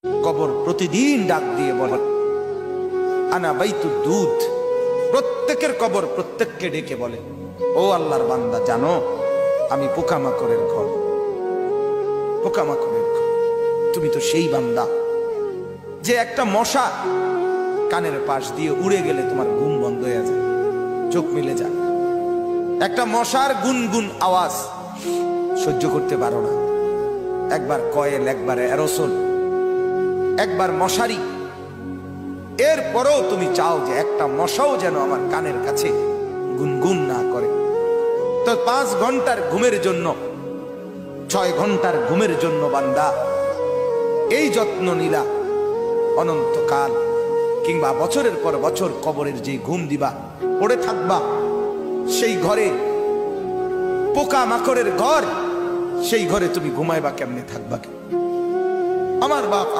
কবর প্রতিদিন ডাক দিয়ে বলে আনা বাইতুদ দুধ। প্রত্যেকের কবর প্রত্যেককে ডেকে বলে, ও আল্লাহর বান্দা, জানো আমি পোকামাকড়ের ঘর, পোকামাকড়ের ঘর। তুমি তো সেই বান্দা যে একটা মশা কানের পাশ দিয়ে উড়ে গেলে তোমার ঘুম বন্ধ হয়ে যায়, চোখ মিলে যায়। একটা মশার গুনগুন আওয়াজ সহ্য করতে পারো না। একবার কয়েল, একবার অ্যারোসল, একবার মশারি, এরপরেও তুমি চাও যে একটা মশাও যেন আমার কানের কাছে গুনগুন না করে। তো 5 ঘন্টার ঘুমের জন্য, 6 ঘন্টার ঘুমের জন্য বান্দা এই যত্ন নিলা, অনন্তকাল কিংবা বছরের পর বছর কবরের যে ঘুম দিবা, পড়ে থাকবা সেই ঘরে, পোকা মাকড়ের ঘর, সেই ঘরে তুমি ঘুমাইবা কেমনে, থাকবা? আমার বাপ